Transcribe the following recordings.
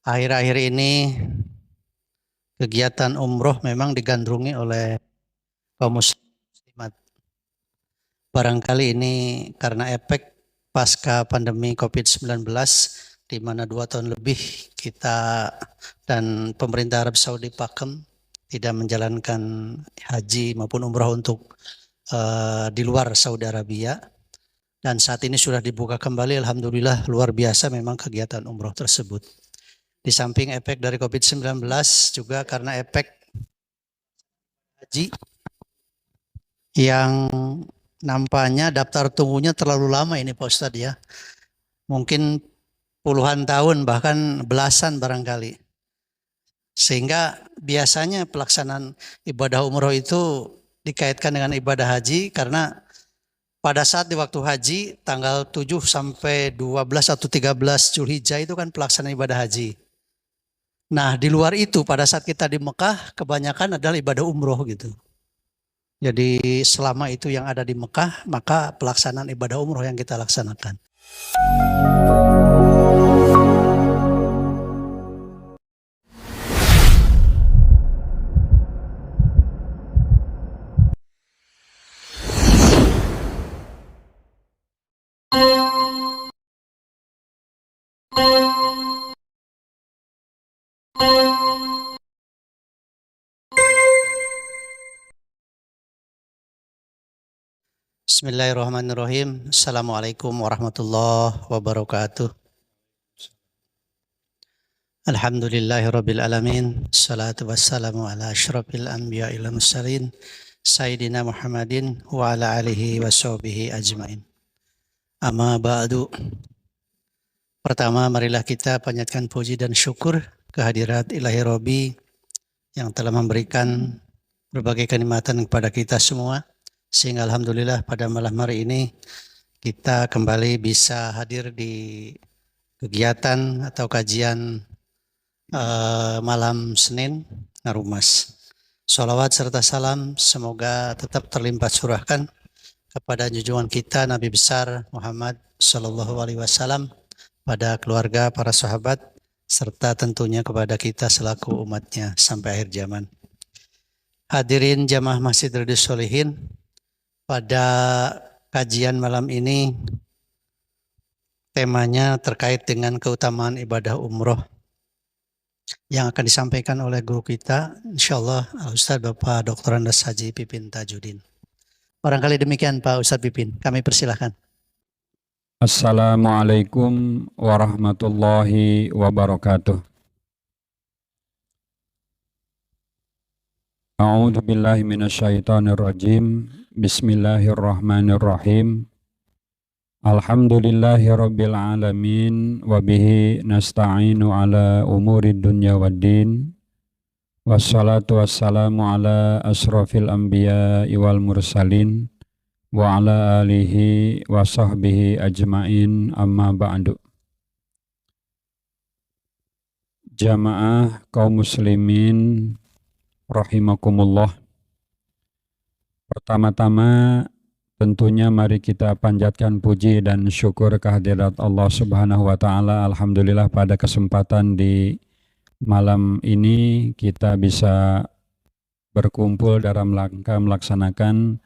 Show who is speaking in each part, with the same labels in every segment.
Speaker 1: Akhir-akhir ini kegiatan umroh memang digandrungi oleh kaum muslimat. Barangkali ini karena efek pasca pandemi COVID-19 di mana 2 tahun lebih kita dan pemerintah Arab Saudi pakem tidak menjalankan haji maupun umroh untuk di luar Saudi Arabia. Dan saat ini sudah dibuka kembali, alhamdulillah luar biasa memang kegiatan umroh tersebut. Di samping efek dari COVID-19 juga karena efek haji yang nampaknya daftar tunggunya terlalu lama ini Pak Ustadz ya. Mungkin puluhan tahun bahkan belasan barangkali. Sehingga biasanya pelaksanaan ibadah umroh itu dikaitkan dengan ibadah haji karena pada saat di waktu haji tanggal 7 sampai 12 atau 13 Zulhijjah itu kan pelaksanaan ibadah haji. Nah di luar itu pada saat kita di Mekah kebanyakan adalah ibadah umroh gitu. Jadi selama itu yang ada di Mekah maka pelaksanaan ibadah umroh yang kita laksanakan. Bismillahirrahmanirrahim. Assalamualaikum warahmatullahi wabarakatuh. Alhamdulillahirabbil alamin. Salatu wassalamu ala asyrafil anbiya'i wal mursalin sayyidina Muhammadin wa ala alihi washabihi ajmain. Amma ba'du. Pertama marilah kita panjatkan puji dan syukur kehadirat Ilahi Rabbi yang telah memberikan berbagai kenikmatan kepada kita semua. Sehingga alhamdulillah pada malam hari ini kita kembali bisa hadir di kegiatan atau kajian malam Senin Narumas. Sholawat serta salam semoga tetap terlimpah curahkan kepada junjungan kita Nabi besar Muhammad Sallallahu Alaihi Wasallam, pada keluarga, para sahabat, serta tentunya kepada kita selaku umatnya sampai akhir zaman. Hadirin jamaah Masjid Riyadhus Shalihin, pada kajian malam ini temanya terkait dengan keutamaan ibadah umroh yang akan disampaikan oleh guru kita, insyaallah Ustaz Bapak Dr. Andes Haji Pipin Tajuddin. Barangkali demikian Pak Ustaz Pipin, kami persilahkan.
Speaker 2: Assalamualaikum warahmatullahi wabarakatuh. A'udzu billahi minasyaitonir rajim. Bismillahirrahmanirrahim. Alhamdulillahi rabbil alamin wa bihi nasta'inu ala umurid dunya waddin. Wassalatu wassalamu ala asrafil anbiya'i wal mursalin wa ala alihi wa sahbihi ajmain, amma ba'du. Jamaah kaum muslimin rahimakumullah. Pertama-tama tentunya mari kita panjatkan puji dan syukur kehadirat Allah Subhanahu wa taala. Alhamdulillah pada kesempatan di malam ini kita bisa berkumpul dalam rangka melaksanakan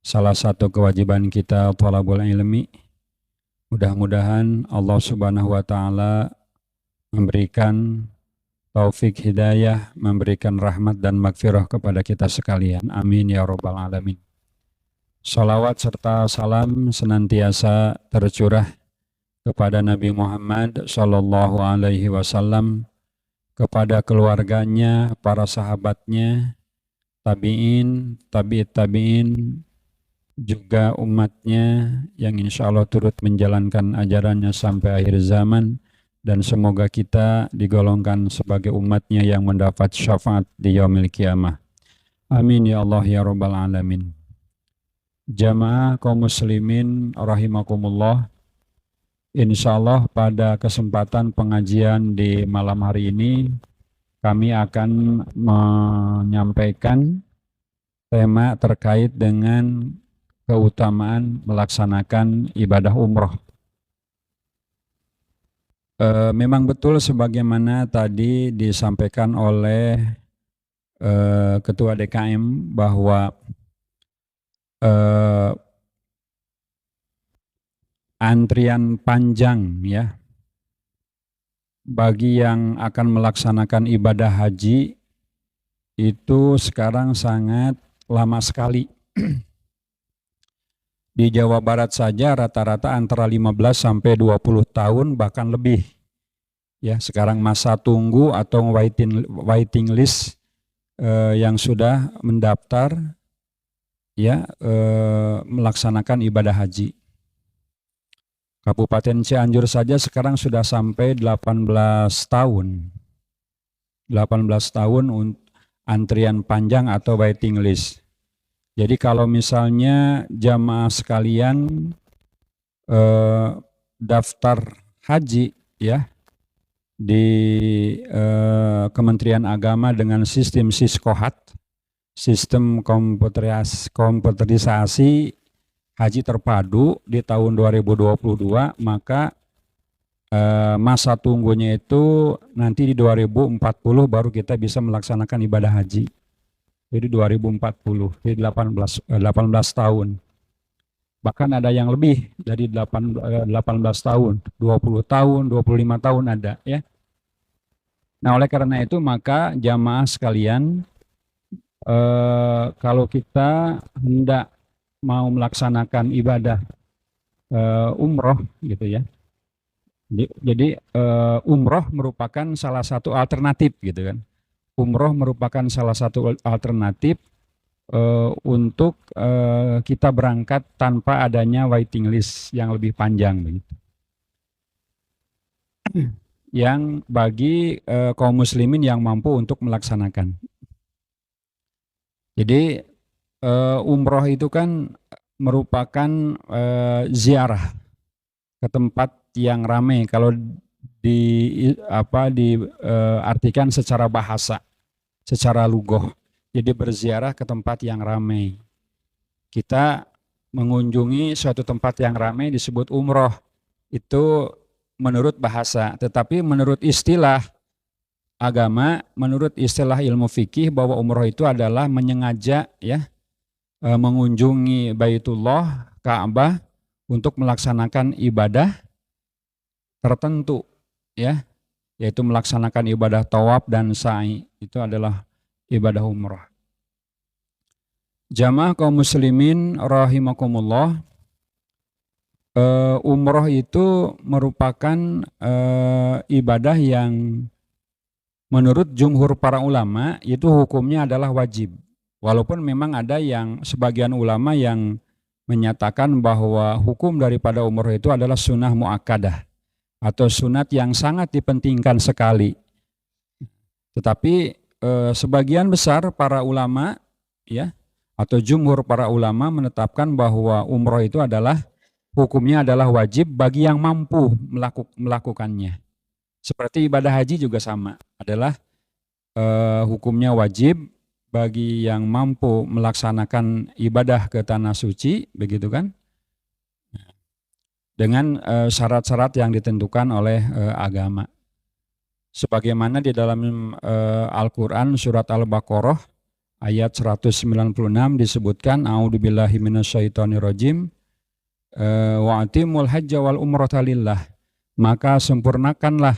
Speaker 2: salah satu kewajiban kita, thalabul ilmi. Mudah-mudahan Allah Subhanahu wa taala memberikan taufik hidayah, memberikan rahmat dan magfirah kepada kita sekalian. Amin ya rabbal alamin. Salawat serta salam senantiasa tercurah kepada Nabi Muhammad sallallahu alaihi wasallam, kepada keluarganya, para sahabatnya, tabi'in, tabi'it tabi'in, juga umatnya yang insya Allah turut menjalankan ajarannya sampai akhir zaman, dan semoga kita digolongkan sebagai umatnya yang mendapat syafaat di yaumil qiyamah. Amin ya Allah ya rabbal alamin. Jamaah kaum muslimin rahimakumullah, insya Allah pada kesempatan pengajian di malam hari ini kami akan menyampaikan tema terkait dengan keutamaan melaksanakan ibadah umroh. Memang betul sebagaimana tadi disampaikan oleh Ketua DKM bahwa antrian panjang ya bagi yang akan melaksanakan ibadah haji itu sekarang sangat lama sekali. Di Jawa Barat saja rata-rata antara 15 sampai 20 tahun bahkan lebih. Ya, sekarang masa tunggu atau waiting list yang sudah mendaftar ya melaksanakan ibadah haji. Kabupaten Cianjur saja sekarang sudah sampai 18 tahun. 18 tahun antrian panjang atau waiting list. Jadi kalau misalnya jamaah sekalian daftar haji ya di Kementerian Agama dengan sistem Siskohat, sistem komputerisasi haji terpadu di tahun 2022, maka masa tunggunya itu nanti di 2040 baru kita bisa melaksanakan ibadah haji. Jadi 2040, jadi 18 tahun. Bahkan ada yang lebih dari 18 tahun, 20 tahun, 25 tahun ada ya. Nah, oleh karena itu maka jamaah sekalian kalau kita hendak mau melaksanakan ibadah umroh gitu ya. Jadi umroh merupakan salah satu alternatif gitu kan. Umroh merupakan salah satu alternatif untuk kita berangkat tanpa adanya waiting list yang lebih panjang begitu. Yang bagi kaum muslimin yang mampu untuk melaksanakan. Jadi umroh itu kan merupakan ziarah ke tempat yang ramai kalau diartikan secara bahasa, secara lugoh. Jadi berziarah ke tempat yang ramai. Kita mengunjungi suatu tempat yang ramai disebut umroh. Itu menurut bahasa, tetapi menurut istilah agama, menurut istilah ilmu fikih bahwa umroh itu adalah menyengaja ya mengunjungi Baitullah, Ka'bah untuk melaksanakan ibadah tertentu ya, yaitu melaksanakan ibadah tawaf dan sa'i. Itu adalah ibadah umrah. Jamaah kaum muslimin rahimakumullah, umrah itu merupakan ibadah yang menurut jumhur para ulama itu hukumnya adalah wajib. Walaupun memang ada yang sebagian ulama yang menyatakan bahwa hukum daripada umrah itu adalah sunnah muakkadah atau sunat yang sangat dipentingkan sekali. Tetapi sebagian besar para ulama ya atau jumhur para ulama menetapkan bahwa umroh itu adalah hukumnya adalah wajib bagi yang mampu melakukannya. Seperti ibadah haji juga sama, adalah hukumnya wajib bagi yang mampu melaksanakan ibadah ke tanah suci, begitu kan? Dengan syarat-syarat yang ditentukan oleh agama. Sebagaimana di dalam Al-Quran surat Al-Baqarah ayat 196 disebutkan a'udzubillahi minasyaitonirrajim wa atimul hajja wal umrata lillah, maka sempurnakanlah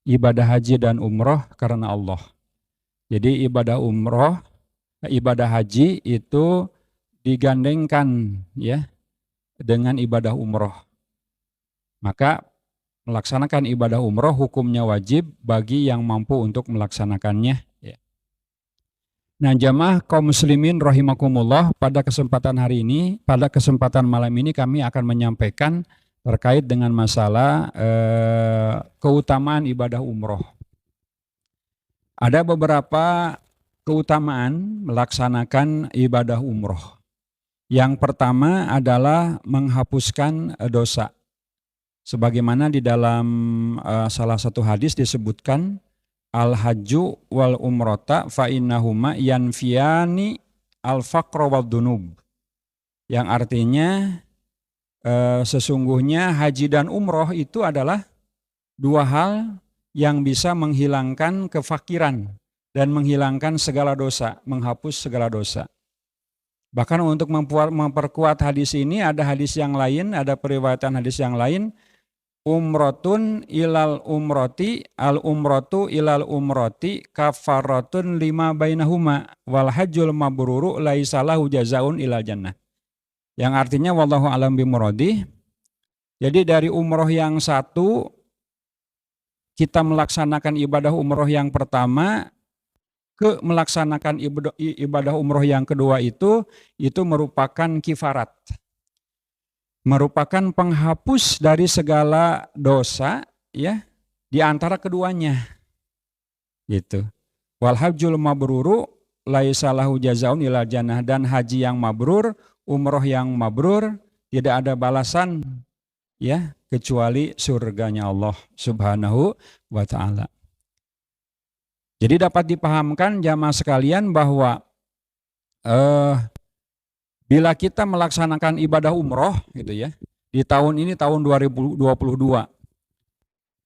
Speaker 2: ibadah haji dan umroh karena Allah. Jadi ibadah umroh, ibadah haji itu digandengkan ya dengan ibadah umroh. Maka melaksanakan ibadah umroh hukumnya wajib bagi yang mampu untuk melaksanakannya. Ya. Nah, jamaah kaum muslimin rahimakumullah, pada kesempatan hari ini, pada kesempatan malam ini kami akan menyampaikan terkait dengan masalah keutamaan ibadah umroh. Ada beberapa keutamaan melaksanakan ibadah umroh. Yang pertama adalah menghapuskan dosa. Sebagaimana di dalam salah satu hadis disebutkan al-hajju wal umrota fa innahuma yanfiyani al-faqra wad dunub. Yang artinya sesungguhnya haji dan umroh itu adalah dua hal yang bisa menghilangkan kefakiran dan menghilangkan segala dosa, menghapus segala dosa. Bahkan untuk memperkuat hadis ini ada hadis yang lain, ada periwayatan hadis yang lain, umrotun ilal umroti al umrotu ilal umroti kafaratun lima bainahuma wal hajjul mabruru laisalahu jazaun ilal jannah. Yang artinya wallahu alam bimuradi. Jadi dari umroh yang satu kita melaksanakan ibadah umroh yang pertama ke melaksanakan ibadah umroh yang kedua itu merupakan kifarat. Merupakan penghapus dari segala dosa ya di antara keduanya. Gitu. Wal hajjul mabruru laisalahu jazaun ilal jannah, dan haji yang mabrur, umroh yang mabrur tidak ada balasan ya kecuali surganya Allah Subhanahu wa taala. Jadi dapat dipahamkan jamaah sekalian bahwa bila kita melaksanakan ibadah umroh gitu ya, di tahun ini tahun 2022.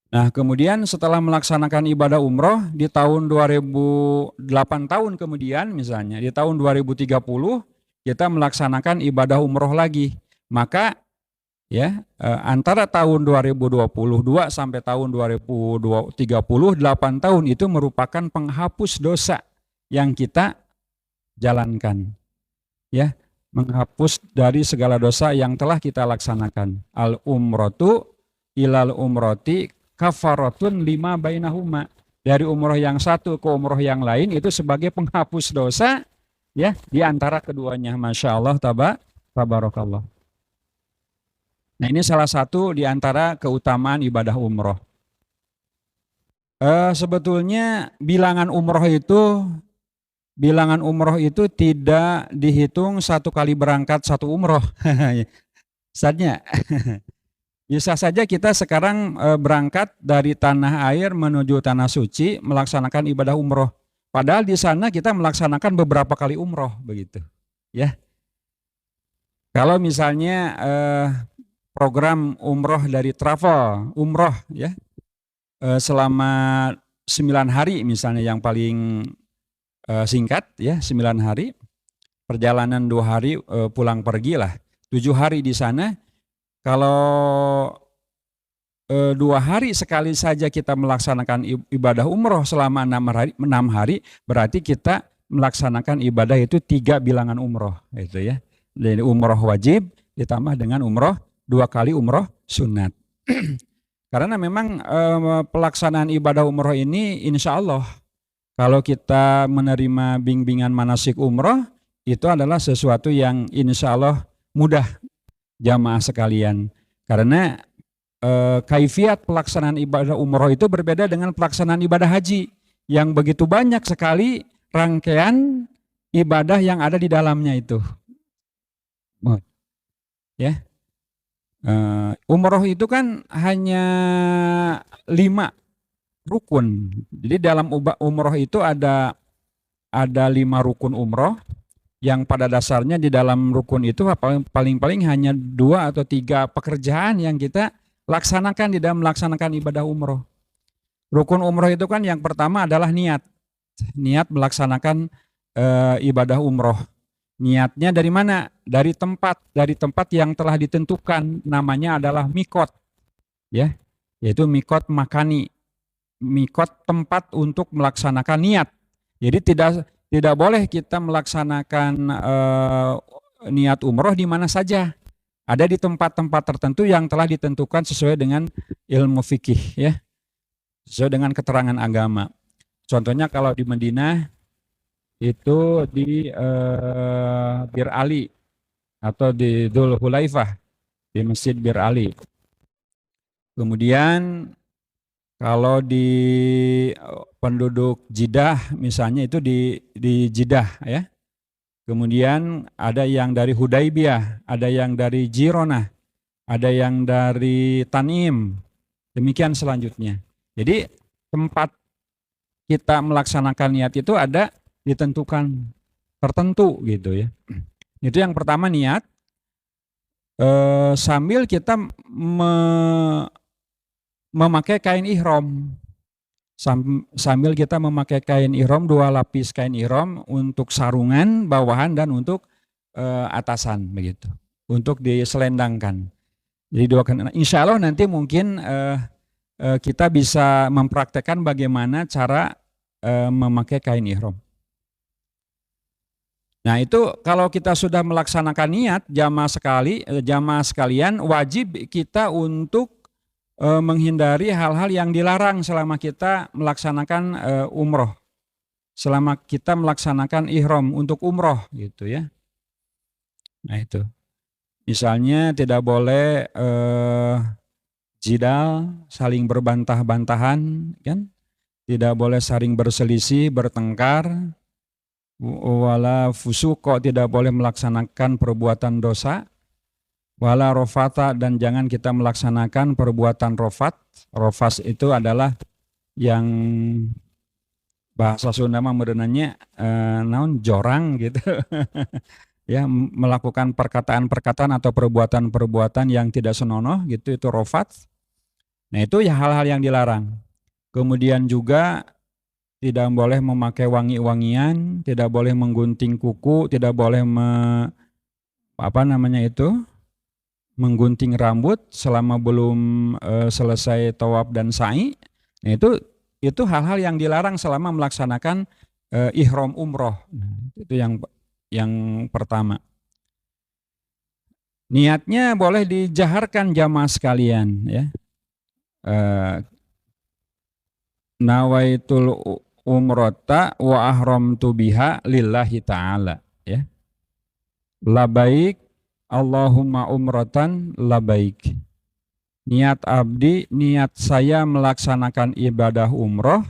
Speaker 2: Nah, kemudian setelah melaksanakan ibadah umroh di tahun 2008 tahun kemudian misalnya di tahun 2030 kita melaksanakan ibadah umroh lagi. Maka ya antara tahun 2022 sampai tahun 2030 8 tahun itu merupakan penghapus dosa yang kita jalankan. Ya, menghapus dari segala dosa yang telah kita laksanakan. Al umrotu ilal umroti kafaratun lima bainahuma. Dari umroh yang satu ke umroh yang lain itu sebagai penghapus dosa ya di antara keduanya. Masya Allah tabarakallah. Nah, ini salah satu di antara keutamaan ibadah umroh. Sebetulnya bilangan umroh itu tidak dihitung satu kali berangkat satu umroh. Saatnya bisa saja kita sekarang berangkat dari tanah air menuju tanah suci melaksanakan ibadah umroh. Padahal di sana kita melaksanakan beberapa kali umroh begitu. Ya. Kalau misalnya program umroh dari travel umroh ya selama 9 hari misalnya yang paling singkat ya 9 hari, perjalanan 2 hari pulang pergi lah, 7 hari di sana. Kalau 2 hari sekali saja kita melaksanakan ibadah umroh selama 6 hari, berarti kita melaksanakan ibadah itu 3 bilangan umroh itu ya. Jadi umroh wajib ditambah dengan umroh 2 kali umroh sunat. Karena memang pelaksanaan ibadah umroh ini insya Allah kalau kita menerima bimbingan manasik umroh itu adalah sesuatu yang insya Allah mudah jamaah sekalian. Karena kaifiat pelaksanaan ibadah umroh itu berbeda dengan pelaksanaan ibadah haji yang begitu banyak sekali rangkaian ibadah yang ada di dalamnya itu. Ya, umroh itu kan hanya 5 rukun. Jadi dalam umroh itu ada 5 rukun umroh yang pada dasarnya di dalam rukun itu paling-paling hanya 2 atau 3 pekerjaan yang kita laksanakan di dalam melaksanakan ibadah umroh. Rukun umroh itu kan yang pertama adalah niat melaksanakan ibadah umroh. Niatnya dari mana? Dari tempat yang telah ditentukan, namanya adalah mikot, ya, yaitu mikot makani, mikot tempat untuk melaksanakan niat. Jadi tidak boleh kita melaksanakan niat umroh di mana saja. Ada di tempat-tempat tertentu yang telah ditentukan sesuai dengan ilmu fikih, ya, sesuai dengan keterangan agama. Contohnya kalau di Madinah itu di Bir Ali atau di Dzul Hulaifah, di Masjid Bir Ali. Kemudian kalau di penduduk Jeddah misalnya itu di Jeddah ya. Kemudian ada yang dari Hudaibiyah, ada yang dari Jironah, ada yang dari Tanim. Demikian selanjutnya. Jadi tempat kita melaksanakan niat itu ada ditentukan tertentu gitu ya. Itu yang pertama niat. Sambil kita memakai kain ihram. Sambil kita memakai kain ihram, 2 lapis kain ihram untuk sarungan bawahan dan untuk atasan begitu. Untuk diselendangkan. Jadi 2 kan. Insya Allah nanti mungkin kita bisa mempraktekkan bagaimana cara memakai kain ihram. Nah itu kalau kita sudah melaksanakan niat jamaah sekalian wajib kita untuk menghindari hal-hal yang dilarang selama kita melaksanakan umroh, selama kita melaksanakan ihram untuk umroh gitu ya. Nah itu, misalnya tidak boleh jidal, saling berbantah-bantahan, kan? Tidak boleh saling berselisih, bertengkar, wala fusuq, tidak boleh melaksanakan perbuatan dosa. Wala rofata, dan jangan kita melaksanakan perbuatan rofat. Rofas itu adalah yang bahasa Sunda mah merenanya naon jorang gitu. Ya, melakukan perkataan-perkataan atau perbuatan-perbuatan yang tidak senonoh gitu, itu rofat. Nah itu ya hal-hal yang dilarang. Kemudian juga tidak boleh memakai wangi-wangian, tidak boleh menggunting kuku, tidak boleh menggunting rambut selama belum selesai tawaf dan sa'i. Nah, itu hal-hal yang dilarang selama melaksanakan ihram umroh. Nah, itu yang pertama. Niatnya boleh dijaharkan jamaah sekalian ya. Nawaitul umrota wa ahramtu biha lillahi ta'ala ya. Labaik Allahumma umratan labaik. Niat abdi, niat saya melaksanakan ibadah umroh,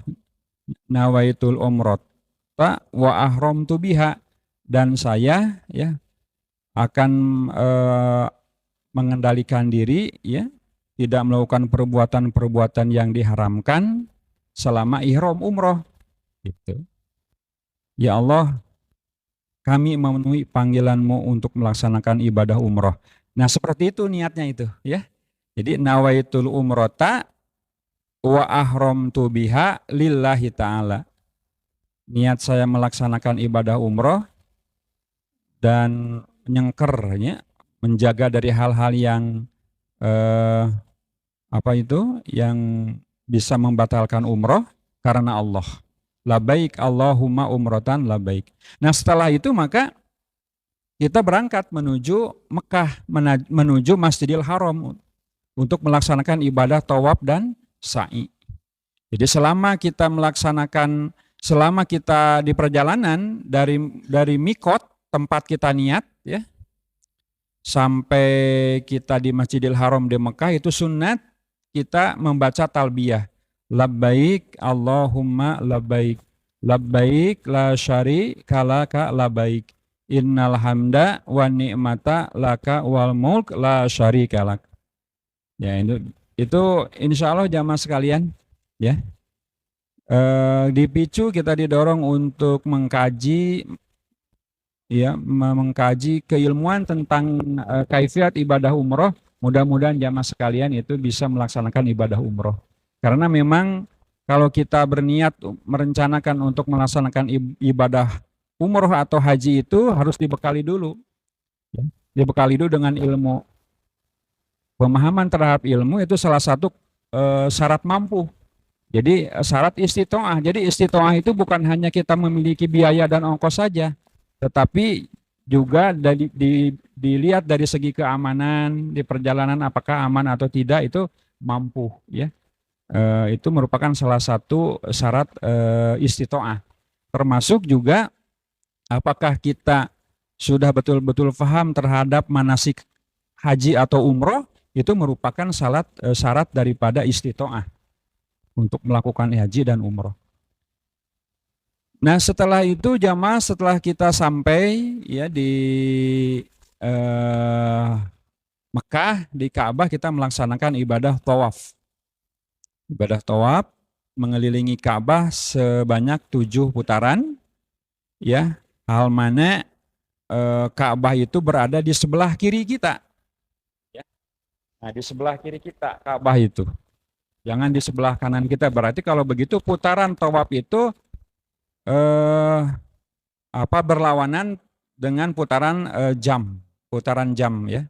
Speaker 2: nawaitul umrota wa ahramtu biha, dan saya ya akan mengendalikan diri ya, tidak melakukan perbuatan-perbuatan yang diharamkan selama ihram umroh gitu. Ya Allah, kami memenuhi panggilan-Mu untuk melaksanakan ibadah umroh. Nah seperti itu niatnya itu ya. Jadi nawaitul umrota wa ahramtu biha lillahi ta'ala. Niat saya melaksanakan ibadah umroh dan menyengkernya, menjaga dari hal-hal yang yang bisa membatalkan umroh karena Allah. Labaik Allahumma umrotan labaik. Nah setelah itu maka kita berangkat menuju Mekah, menuju Masjidil Haram untuk melaksanakan ibadah tawaf dan sa'i. Jadi selama kita di perjalanan dari mikot tempat kita niat ya, sampai kita di Masjidil Haram di Mekah, itu sunat kita membaca talbiyah. Labbaik Allahumma labbaik, labbaik la syarika laka labbaik, innal hamda wa ni'mata laka wal mulk la syarika lak. Ya itu insya Allah jamaah sekalian ya, dipicu, kita didorong untuk mengkaji ya, mengkaji keilmuan tentang kaifiat ibadah umroh. Mudah-mudahan jamaah sekalian itu bisa melaksanakan ibadah umroh. Karena memang kalau kita berniat merencanakan untuk melaksanakan ibadah umroh atau haji itu harus dibekali dulu. Dibekali dulu dengan ilmu. Pemahaman terhadap ilmu itu salah satu syarat mampu. Jadi syarat istitoah. Jadi istitoah itu bukan hanya kita memiliki biaya dan ongkos saja, tetapi juga dilihat dari segi keamanan di perjalanan, apakah aman atau tidak, itu mampu ya. Itu merupakan salah satu syarat istitoah. Termasuk juga apakah kita sudah betul-betul paham terhadap manasik haji atau umroh, itu merupakan syarat daripada istitoah untuk melakukan haji dan umroh. Nah setelah itu jamaah, setelah kita sampai ya di Mekah, di Ka'bah, kita melaksanakan ibadah tawaf. Ibadah tawaf mengelilingi Ka'bah sebanyak 7 putaran ya, hal mana Ka'bah itu berada di sebelah kiri kita ya. Nah di sebelah kiri kita Ka'bah itu. Jangan di sebelah kanan kita. Berarti kalau begitu putaran tawaf itu berlawanan dengan putaran putaran jam ya.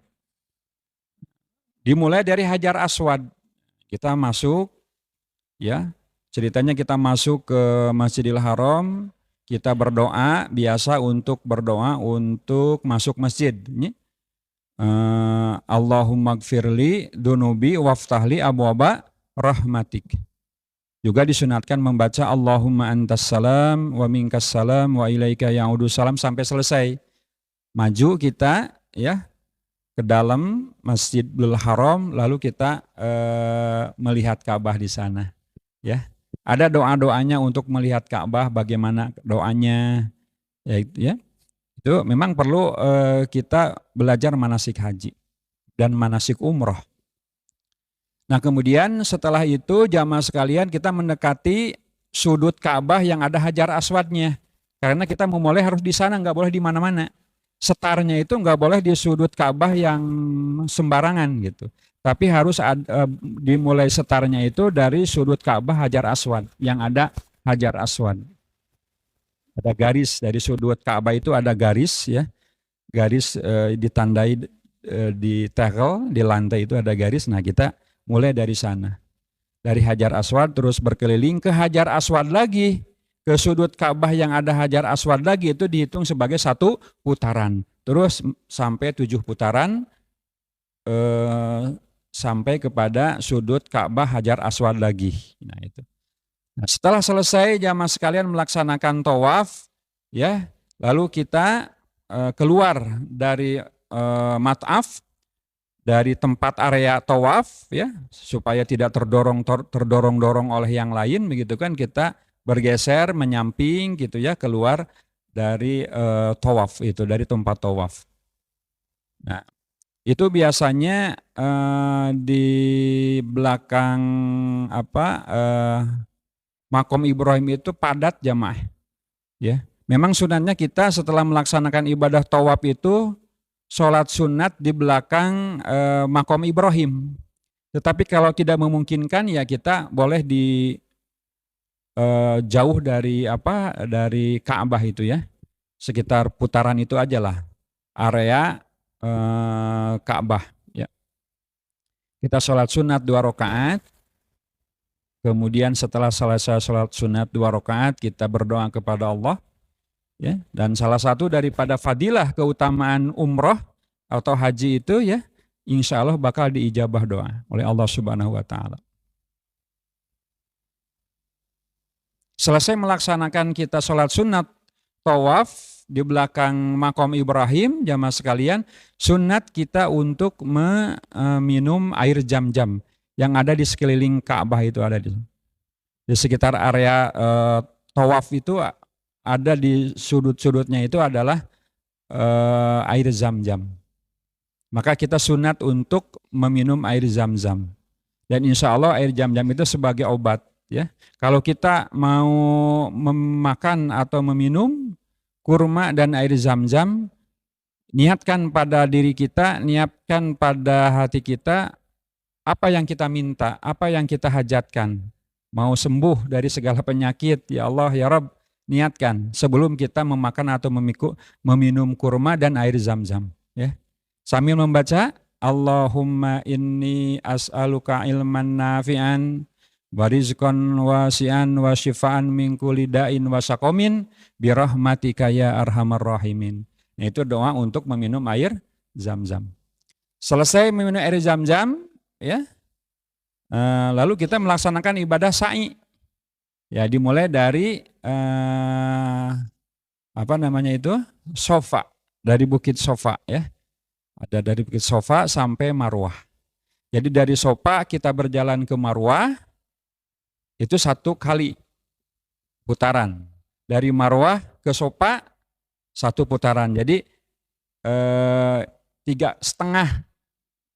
Speaker 2: Dimulai dari Hajar Aswad. Kita masuk ya. Ceritanya kita masuk ke Masjidil Haram, kita berdoa, biasa untuk berdoa untuk masuk masjid. Allahumma gfirli dunubi waftahli abwaba rahmatik. Juga disunatkan membaca Allahumma antas salam wa minkas salam wa ilaika ya'udu salam sampai selesai. Maju kita ya ke dalam Masjidil Haram, lalu kita melihat Ka'bah di sana ya. Ada doa-doanya untuk melihat Ka'bah, bagaimana doanya ya. Itu memang perlu kita belajar manasik haji dan manasik umroh. Nah kemudian setelah itu jamaah sekalian kita mendekati sudut Ka'bah yang ada Hajar Aswadnya. Karena kita memulai harus di sana, nggak boleh di mana-mana. Setarnya itu nggak boleh di sudut Ka'bah yang sembarangan gitu. Tapi harus dimulai setarnya itu dari sudut Ka'bah Hajar Aswad yang ada Hajar Aswad. Ada garis dari sudut Ka'bah itu ada garis ya. Garis ditandai di tegel, di lantai itu ada garis. Nah kita mulai dari sana. Dari Hajar Aswad terus berkeliling ke Hajar Aswad lagi. Ke sudut Ka'bah yang ada Hajar Aswad lagi itu dihitung sebagai 1 putaran. Terus sampai 7 putaran sampai kepada sudut Ka'bah Hajar Aswad lagi. Nah itu. Nah, setelah selesai jamaah sekalian melaksanakan tawaf, ya, lalu kita keluar dari mat'af, dari tempat area tawaf, ya, supaya tidak terdorong-dorong oleh yang lain, begitu kan, kita bergeser menyamping gitu ya, keluar dari tawaf itu, dari tempat tawaf. Nah, itu biasanya di belakang Makom Ibrahim itu padat jamaah. Ya, memang sunatnya kita setelah melaksanakan ibadah tawaf itu sholat sunat di belakang Makom Ibrahim. Tetapi kalau tidak memungkinkan ya kita boleh di jauh dari dari Ka'bah itu ya, sekitar putaran itu aja lah area Ka'bah ya. Kita sholat sunat 2 rakaat, kemudian setelah selesai sholat sunat 2 rakaat kita berdoa kepada Allah ya. Dan salah satu daripada fadilah keutamaan umroh atau haji itu ya, insya Allah bakal diijabah doa oleh Allah Subhanahu Wa Taala. Selesai melaksanakan kita sholat sunat tawaf di belakang Makom Ibrahim, jamaah sekalian, sunat kita untuk meminum air Zam-Zam yang ada di sekeliling Ka'bah itu, ada di sekitar area tawaf itu, ada di sudut-sudutnya itu adalah air Zam-Zam. Maka kita sunat untuk meminum air Zam-Zam. Dan insya Allah air Zam-Zam itu sebagai obat. Ya, kalau kita mau memakan atau meminum kurma dan air Zam-Zam, niatkan pada diri kita, niatkan pada hati kita, apa yang kita minta, apa yang kita hajatkan. Mau sembuh dari segala penyakit, ya Allah, ya Rabb, niatkan sebelum kita memakan atau meminum kurma dan air Zam-Zam. Ya. Sambil membaca, Allahumma inni as'aluka ilman nafi'an, warizqan wasi'an wa syifaan min kulli da'in wa saqamin birahmatika ya arhamar rahimin. Nah, itu doa untuk meminum air Zam-Zam. Selesai meminum air Zam-Zam ya. Lalu kita melaksanakan ibadah sa'i. Ya, dimulai dari Sofa, dari Bukit Sofa ya. Ada dari Bukit Sofa sampai Marwah. Jadi dari Sofa kita berjalan ke Marwah, itu 1 kali putaran. Dari Marwah ke Sofa 1 putaran. Jadi 3,5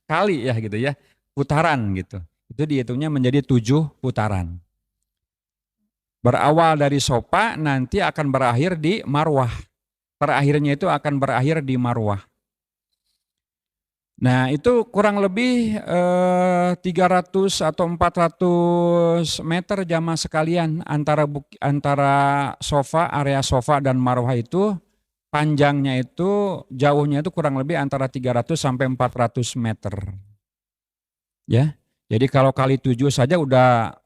Speaker 2: kali ya gitu ya, putaran gitu. Itu dihitungnya menjadi 7 putaran. Berawal dari Sofa nanti akan berakhir di Marwah. Terakhirnya itu akan berakhir di Marwah. Nah, itu kurang lebih 300 atau 400 meter jamaah sekalian antara area sofa dan marwah itu panjangnya itu jauhnya itu kurang lebih antara 300 sampai 400 meter. Ya. Jadi kalau kali 7 saja udah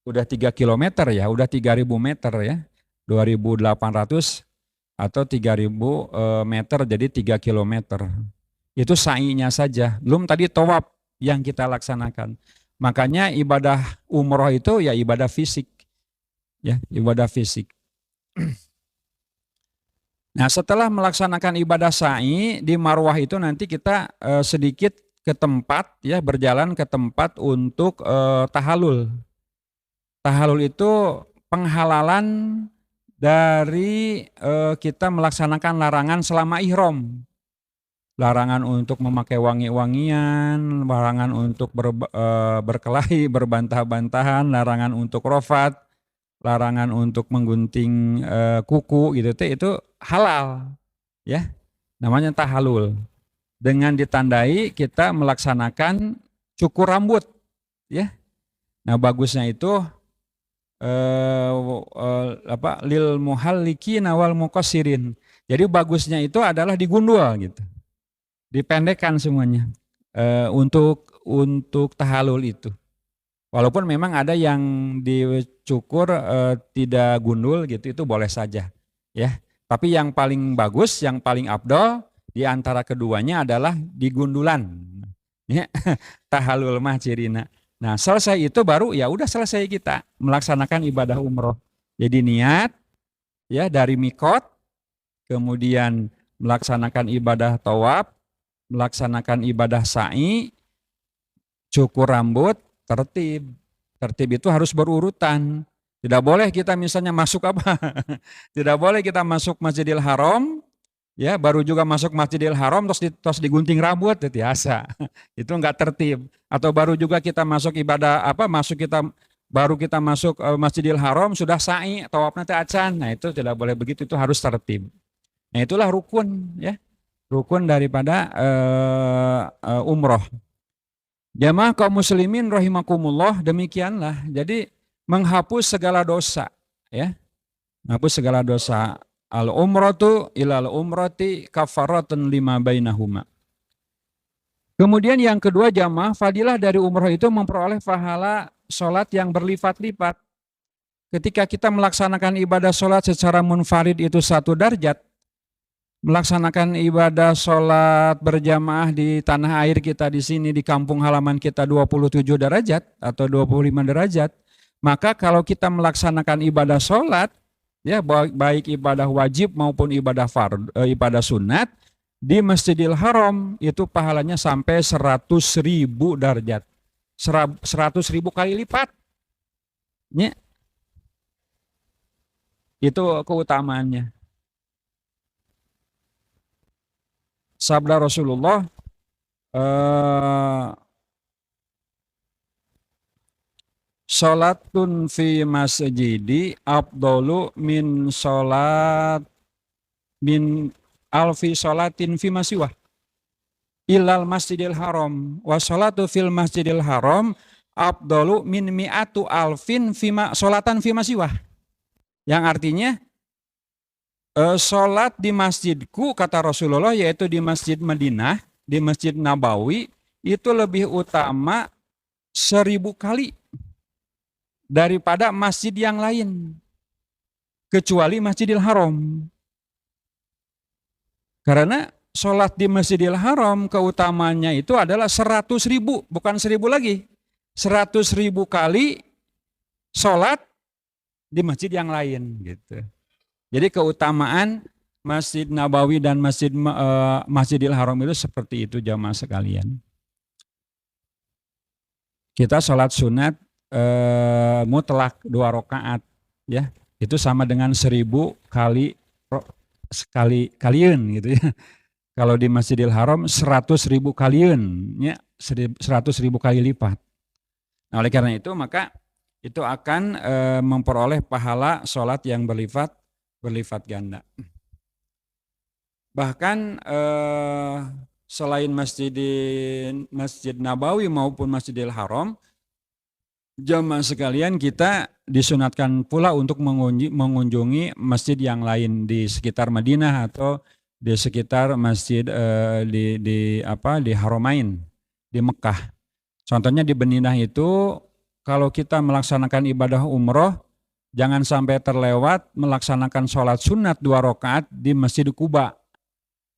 Speaker 2: 3 kilometer ya, udah 3.000 meter ya. 2.800 atau 3.000 meter jadi 3 kilometer. Itu sa'inya saja, belum tadi tawaf yang kita laksanakan. Makanya ibadah umroh itu ya ibadah fisik. Ya, ibadah fisik. Nah, setelah melaksanakan ibadah sa'i di Marwah itu nanti kita sedikit ke tempat ya, berjalan ke tempat untuk tahalul. Tahalul itu penghalalan dari kita melaksanakan larangan selama ihram. Larangan untuk memakai wangi-wangian, larangan untuk berkelahi, berbantah-bantahan, larangan untuk rofat, larangan untuk menggunting kuku gitu itu halal ya. Namanya tahalul. Dengan ditandai kita melaksanakan cukur rambut ya. Nah, bagusnya itu lil muhalliki nawal muqassirin. Jadi bagusnya itu adalah digundul gitu. Dipendekkan semuanya untuk tahalul itu. Walaupun memang ada yang dicukur tidak gundul gitu, itu boleh saja ya. Tapi yang paling bagus, yang paling afdol di antara keduanya adalah digundulan ya. Tahalul mah cirina. Nah, selesai itu baru ya udah selesai kita melaksanakan ibadah umroh. Jadi niat ya dari mikot, kemudian melaksanakan ibadah tawaf, melaksanakan ibadah sa'i, cukur rambut, tertib. Tertib itu harus berurutan. Tidak boleh kita misalnya masuk apa? Tidak boleh kita masuk Masjidil Haram, ya baru juga masuk Masjidil Haram terus digunting rambut, itu biasa. Itu enggak tertib. Atau baru juga kita masuk ibadah baru kita masuk Masjidil Haram sudah sa'i, tawaf nanti acan. Nah, itu tidak boleh begitu, itu harus tertib. Nah, itulah rukun ya. Rukun daripada umroh. Jamaah kaum muslimin rahimakumullah, demikianlah. Jadi menghapus segala dosa ya. Menghapus segala dosa. Al umratu ilal umrati kafaratun lima bainahuma. Kemudian yang kedua jamaah, fadilah dari umroh itu memperoleh pahala sholat yang berlipat-lipat. Ketika kita melaksanakan ibadah sholat secara munfarid itu 1 derajat, melaksanakan ibadah sholat berjamaah di tanah air kita di sini, di kampung halaman kita 27 derajat atau 25 derajat, maka kalau kita melaksanakan ibadah sholat, ya baik ibadah wajib maupun ibadah sunat, di Masjidil Haram itu pahalanya sampai 100.000 derajat, 100.000 kali lipat. Ya. Itu keutamaannya. Sabda Rasulullah, sholatun fi masjidi afdolu min sholat min alfi sholatin fi masiwah ilal masjidil haram wa sholatu fil masjidil haram afdolu min mi'atu alfin sholatan fi masiwah. Yang artinya sholat di masjidku, kata Rasulullah, yaitu di Masjid Madinah, di Masjid Nabawi, itu lebih utama 1000 kali daripada masjid yang lain, kecuali Masjidil Haram. Karena sholat di Masjidil Haram keutamaannya itu adalah 100.000, bukan 1000 lagi. 100.000 kali sholat di masjid yang lain gitu. Jadi keutamaan Masjid Nabawi dan Masjidil Haram itu seperti itu jamaah sekalian. Kita sholat sunat mutlak 2 rakaat ya. Itu sama dengan 1000 kalian gitu ya. Kalau di Masjidil Haram 100.000 kalian ya, 100.000 kali lipat. Nah, oleh karena itu maka itu akan memperoleh pahala sholat yang berlipat ganda. Bahkan selain Masjid Nabawi maupun Masjidil Haram, jamaah sekalian kita disunatkan pula untuk mengunjungi masjid yang lain di sekitar Madinah atau di sekitar masjid di Haramain di Mekah. Contohnya di Madinah itu kalau kita melaksanakan ibadah umroh, jangan sampai terlewat melaksanakan sholat sunat 2 rakaat di Masjid Quba.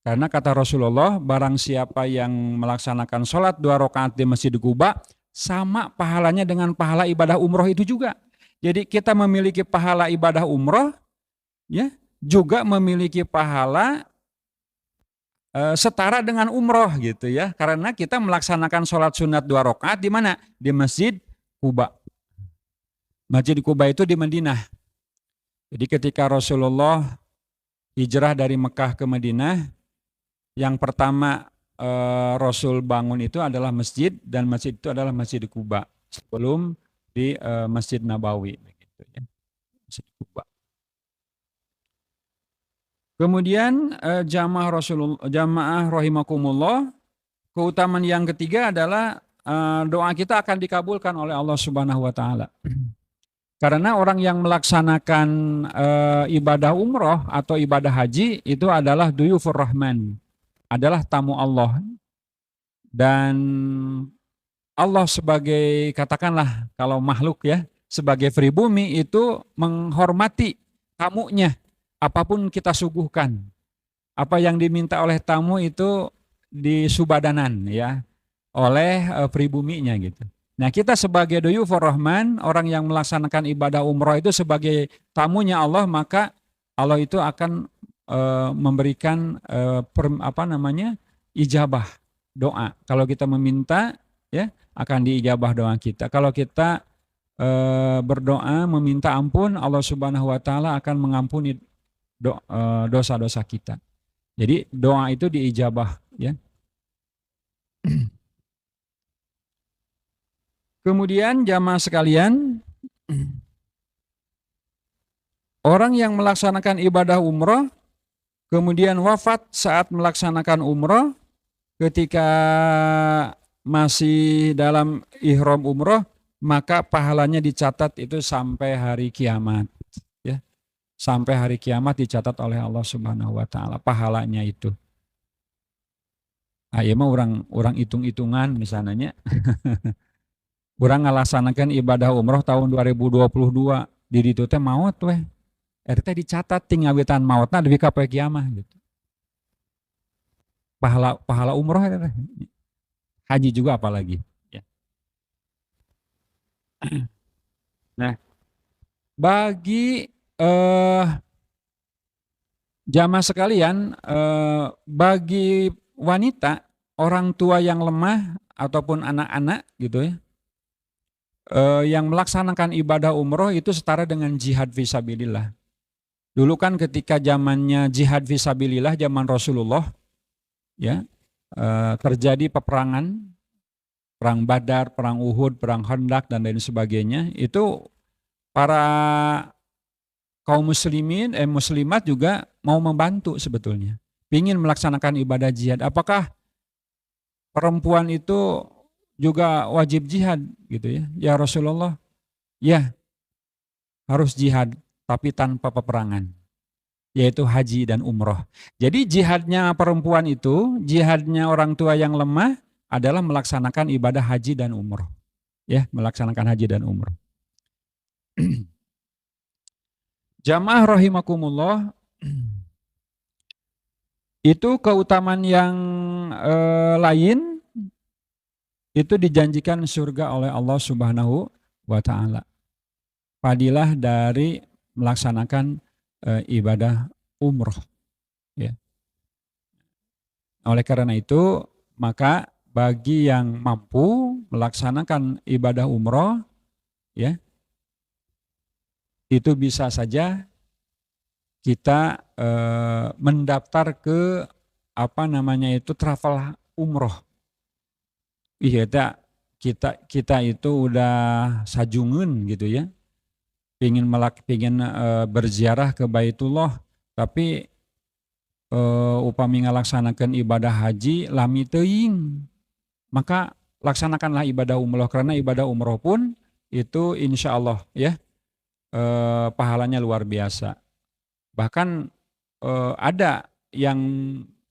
Speaker 2: Karena kata Rasulullah, barang siapa yang melaksanakan sholat 2 rakaat di Masjid Quba, sama pahalanya dengan pahala ibadah umroh itu juga. Jadi kita memiliki pahala ibadah umroh, ya, juga memiliki pahala setara dengan umroh gitu ya. Karena kita melaksanakan sholat sunat 2 rakaat di mana? Di Masjid Quba. Masjid Quba itu di Madinah. Jadi ketika Rasulullah hijrah dari Mekah ke Madinah, yang pertama Rasul bangun itu adalah masjid, dan masjid itu adalah Masjid Quba sebelum di Masjid Nabawi. Begitu ya. Masjid Quba. Kemudian jamaah rahimakumullah, keutamaan yang ketiga adalah doa kita akan dikabulkan oleh Allah Subhanahu wa taala. Karena orang yang melaksanakan ibadah umroh atau ibadah haji itu adalah duyufur rahman, adalah tamu Allah. Dan Allah sebagai, katakanlah kalau makhluk ya, sebagai pribumi itu menghormati tamunya, apapun kita suguhkan. Apa yang diminta oleh tamu itu disubadanan ya oleh pribuminya gitu. Nah kita sebagai duyufur rahman, orang yang melaksanakan ibadah umroh itu sebagai tamunya Allah, maka Allah itu akan memberikan ijabah doa. Kalau kita meminta ya akan diijabah doa kita. Kalau kita berdoa meminta ampun, Allah Subhanahu wa taala akan mengampuni dosa-dosa kita. Jadi doa itu diijabah ya. Kemudian jamaah sekalian, orang yang melaksanakan ibadah umroh kemudian wafat saat melaksanakan umroh, ketika masih dalam ihram umroh, maka pahalanya dicatat itu sampai hari kiamat. Ya. Sampai hari kiamat dicatat oleh Allah Subhanahu wa taala pahalanya itu. Ah, iya mah orang hitung-hitungan misalnya. Orang ngalaksanakan ibadah umroh tahun 2022, di ditu teh maot weh. Eta dicatat tinggal ngawitan mautna deui ka poe kiamah gitu. Pahala umroh eta. Haji juga apalagi ya. Nah, bagi jamaah sekalian, bagi wanita, orang tua yang lemah ataupun anak-anak gitu ya, yang melaksanakan ibadah umroh itu setara dengan jihad fisabilillah. Dulu kan ketika zamannya jihad fisabilillah, zaman Rasulullah, ya terjadi peperangan, perang Badar, perang Uhud, perang Khandaq dan lain sebagainya. Itu para kaum muslimin, muslimat juga mau membantu sebetulnya, ingin melaksanakan ibadah jihad. Apakah perempuan itu juga wajib jihad gitu ya? Ya Rasulullah, ya harus jihad, tapi tanpa peperangan, yaitu haji dan umroh. Jadi jihadnya perempuan itu, jihadnya orang tua yang lemah adalah melaksanakan ibadah haji dan umroh. Ya, melaksanakan haji dan umroh. Jamaah rahimakumullah, itu keutamaan yang lain itu dijanjikan surga oleh Allah Subhanahu wa taala. Fadilah dari melaksanakan ibadah umroh. Ya. Oleh karena itu, maka bagi yang mampu melaksanakan ibadah umroh, ya, itu bisa saja kita mendaftar ke travel umroh. Iya, kita itu udah sajungun gitu ya. Pengen berziarah ke Baitullah, tapi upami ngalaksanakeun ibadah haji lami teuing, maka laksanakanlah ibadah umroh, karena ibadah umroh pun itu insya Allah ya pahalanya luar biasa. Bahkan ada yang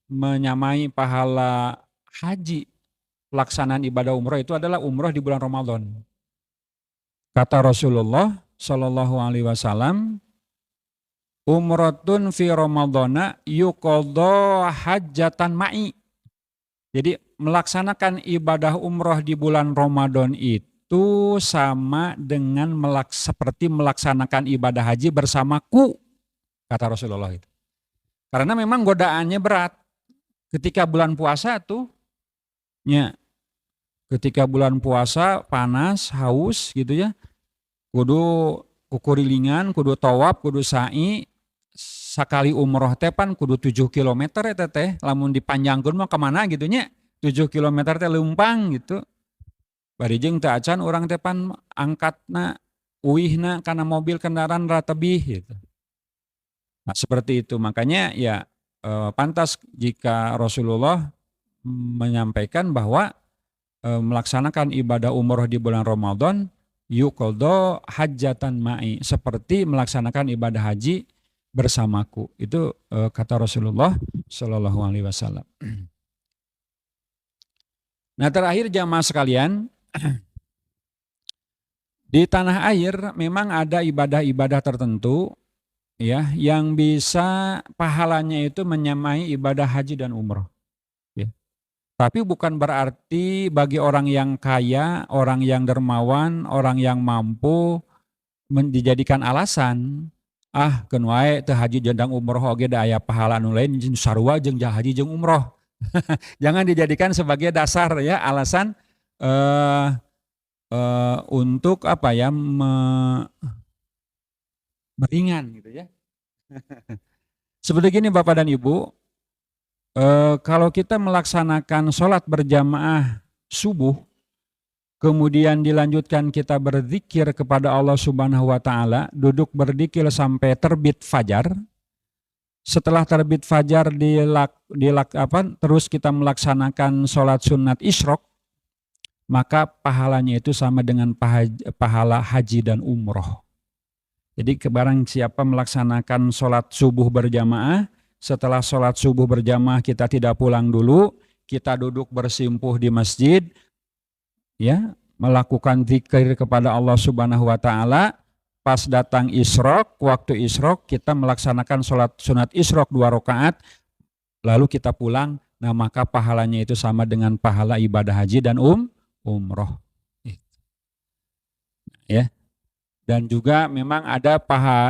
Speaker 2: menyamai pahala haji pelaksanaan ibadah umroh itu adalah umroh di bulan Ramadan. Kata Rasulullah Shallallahu Alaihi Wasallam, umrotun fi Ramadana yuqadha hajjatan ma'i. Jadi melaksanakan ibadah umroh di bulan Ramadan itu sama dengan seperti melaksanakan ibadah haji bersamaku, kata Rasulullah itu. Karena memang godaannya berat. Ketika bulan puasa tuh, ya, ketika bulan puasa panas, haus gitu ya, kudu kukurilingan, kudu tawaf, kudu sa'i, sakali umroh teh pan kudu 7 km eta teh, lamun dipanjangkeun mah kemana gitu nya, 7 km teh leumpang gitu. Bari jeung teu acan urang teh pan angkatna, uihna kana mobil kendaraan ratebih gitu. Nah seperti itu, makanya ya pantas jika Rasulullah menyampaikan bahwa melaksanakan ibadah umroh di bulan Ramadan yuqadha hajjatan ma'i, seperti melaksanakan ibadah haji bersamaku. Itu kata Rasulullah Shallallahu Alaihi Wasallam. Nah terakhir jamaah sekalian, di tanah air memang ada ibadah-ibadah tertentu ya yang bisa pahalanya itu menyamai ibadah haji dan umroh. Ya. Tapi bukan berarti bagi orang yang kaya, orang yang dermawan, orang yang mampu dijadikan alasan, keun wae teu haji jeung umroh oge da aya pahala anu lain sarua jeung haji jeung umroh. Jangan dijadikan sebagai dasar ya alasan untuk apa ya meringan gitu ya. Seperti gini Bapak dan Ibu, kalau kita melaksanakan sholat berjamaah subuh, kemudian dilanjutkan kita berzikir kepada Allah Subhanahu wa Ta'ala, duduk berzikir sampai terbit fajar. Setelah terbit fajar terus kita melaksanakan sholat sunat isyraq, maka pahalanya itu sama dengan pahala haji dan umroh. Jadi barang siapa melaksanakan sholat subuh berjamaah, setelah sholat subuh berjamaah kita tidak pulang dulu, kita duduk bersimpuh di masjid, ya, melakukan zikir kepada Allah Subhanahu wa Ta'ala. Pas datang isyraq, waktu isyraq kita melaksanakan sholat sunat isyraq 2 rakaat, lalu kita pulang, nah maka pahalanya itu sama dengan pahala ibadah haji dan umroh. Ya. Dan juga memang ada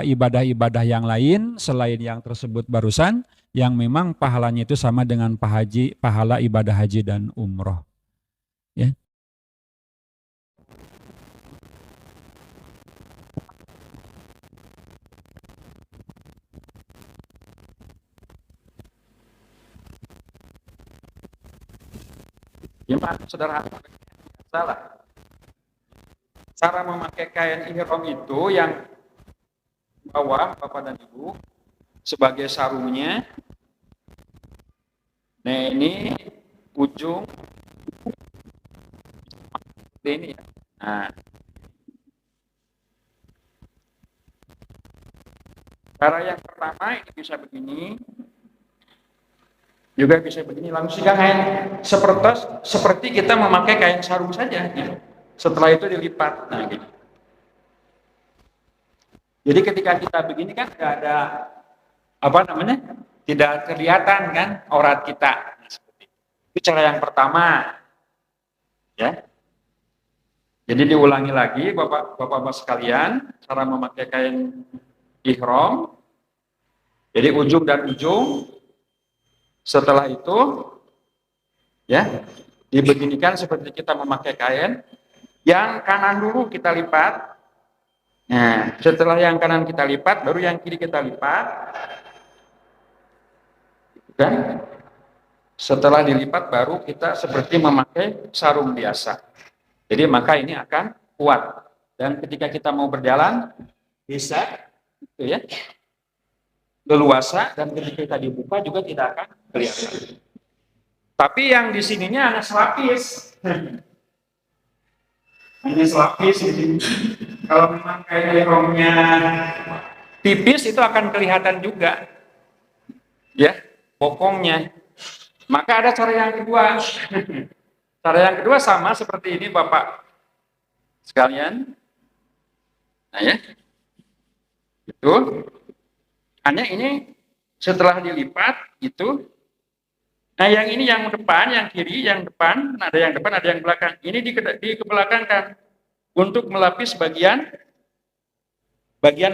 Speaker 2: ibadah-ibadah yang lain selain yang tersebut barusan, yang memang pahalanya itu sama dengan pahala ibadah haji dan umroh. Ya. Ya Pak, sederhana, salah. Cara memakai kain ihram itu yang bawah Bapak dan Ibu sebagai sarungnya. Nah ini ujung ini ya. Nah, cara yang pertama ini bisa begini, juga bisa begini, langsung kain seperti kita memakai kain sarung saja gitu. Setelah itu dilipat, nah gitu. Jadi ketika kita begini kan tidak ada tidak kelihatan kan aurat kita. Nah, seperti itu. Itu cara yang pertama, ya. Jadi diulangi lagi, bapak-bapak sekalian, cara memakai kain ihram. Jadi ujung dan ujung. Setelah itu, ya, dibeginikan seperti kita memakai kain. Yang kanan dulu kita lipat. Nah, setelah yang kanan kita lipat, baru yang kiri kita lipat. Dan setelah dilipat, baru kita seperti memakai sarung biasa. Jadi maka ini akan kuat. Dan ketika kita mau berjalan, bisa, gitu ya.
Speaker 3: leluasa dan ketika kita dibuka juga tidak akan kelihatan. Tapi yang di sininya hanya selapis. Hanya selapis di sini. Kalau memang kayak ihramnya tipis itu akan kelihatan juga. Ya, bokongnya. Maka ada cara yang kedua. Cara yang kedua sama seperti ini Bapak sekalian. Nah ya. Itu. Hanya ini setelah dilipat itu. Nah yang ini yang depan, yang kiri, yang depan, ada yang depan, ada yang belakang. Ini dikebelakangkan untuk melapis bagian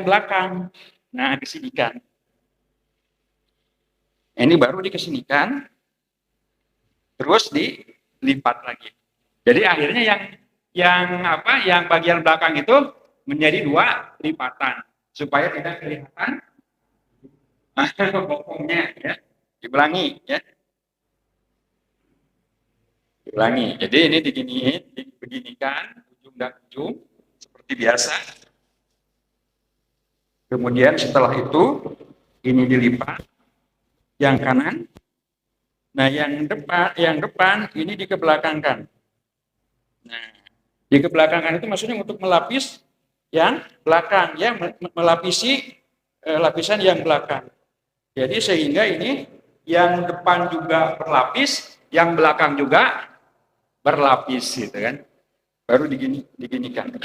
Speaker 3: belakang. Nah, kesinikan. Ini baru dikesinikan, terus dilipat lagi. Jadi akhirnya yang bagian belakang itu menjadi 2 lipatan supaya tidak kelihatan bokongnya ya. Diulangi ya. Diulangi. Jadi ini beginikan ujung dan ujung seperti biasa. Kemudian setelah itu ini dilipat yang kanan. Nah, yang depan ini dikebelakangkan. Nah, dikebelakangkan itu maksudnya untuk melapis yang belakang ya, melapisi lapisan yang belakang. Jadi sehingga ini yang depan juga berlapis, yang belakang juga berlapis gitu kan. Baru diginikan.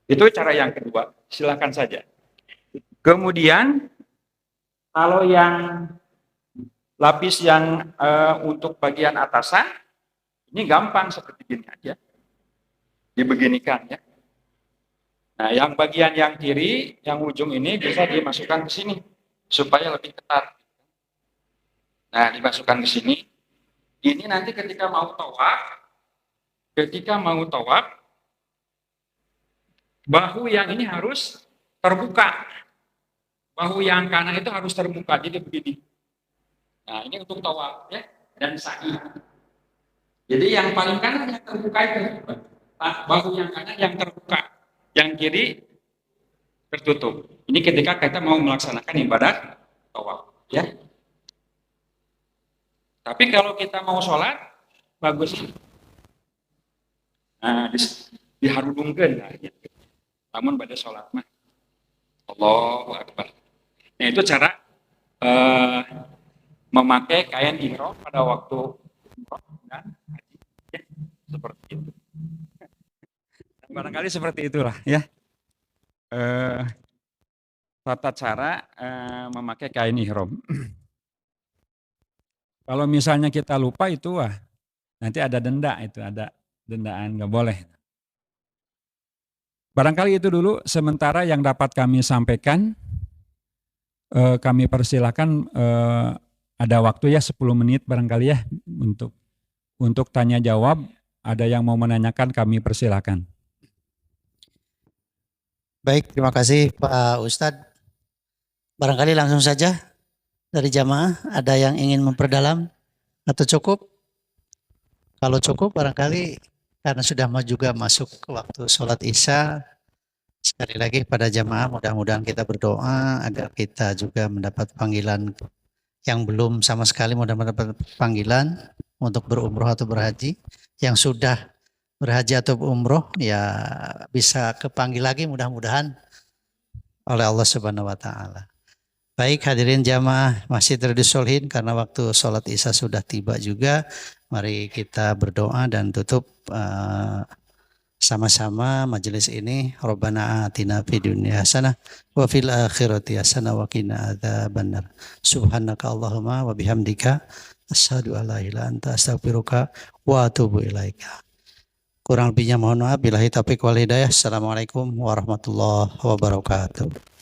Speaker 3: Itu cara yang kedua. Silakan saja. Kemudian kalau yang lapis yang untuk bagian atasan ini gampang seperti ini aja. Dibeginikan ya. Nah, yang bagian yang kiri, yang ujung ini bisa dimasukkan ke sini supaya lebih ketat. Nah, dimasukkan ke sini. Ini nanti ketika mau tawaf, bahu yang ini harus terbuka. Bahu yang kanan itu harus terbuka, jadi begini. Nah, ini untuk tawaf ya, dan sa'i. Jadi yang paling kanan yang terbuka itu, bahu yang kanan yang terbuka, yang kiri tertutup. Ini ketika kita mau melaksanakan ibadah tawaf, ya. Tapi kalau kita mau sholat, bagus. Nah, diharudungkan, nah, gitu. Namun pada sholat mah, Allahu Akbar. Nah, itu cara memakai kain ihram pada waktu dan haji, ya, seperti itu. Barangkali seperti itulah, ya. Tata cara memakai kain ihram. Kalau misalnya kita lupa itu, nanti ada denda, itu ada dendaan, nggak boleh. Barangkali itu dulu sementara yang dapat kami sampaikan. Kami persilakan ada waktu ya 10 menit barangkali ya untuk tanya jawab. Ada yang mau menanyakan kami persilakan.
Speaker 1: Baik, terima kasih Pak Ustadz. Barangkali langsung saja dari jamaah, ada yang ingin memperdalam atau cukup? Kalau cukup barangkali karena sudah juga masuk ke waktu sholat isya, sekali lagi pada jamaah mudah-mudahan kita berdoa agar kita juga mendapat panggilan, yang belum sama sekali mudah-mudahan mendapat panggilan untuk berumroh atau berhaji, yang sudah berhaji atau umroh ya bisa kepanggil lagi mudah-mudahan oleh Allah Subhanahu wa taala. Baik, hadirin jamaah Masjid Riyadhus Shalihin, karena waktu sholat isya sudah tiba juga, mari kita berdoa dan tutup sama-sama majelis ini. Rabbana atina fid dunya hasanah wa fil akhirati hasanah wa qina adzabannar. Subhanaka Allahumma wa bihamdika asyhadu an la ilaha illa anta astaghfiruka wa atubu ilaika. Kurang lebihnya mohon maaf. Billahi taufiq wal hidayah. Assalamualaikum warahmatullahi wabarakatuh.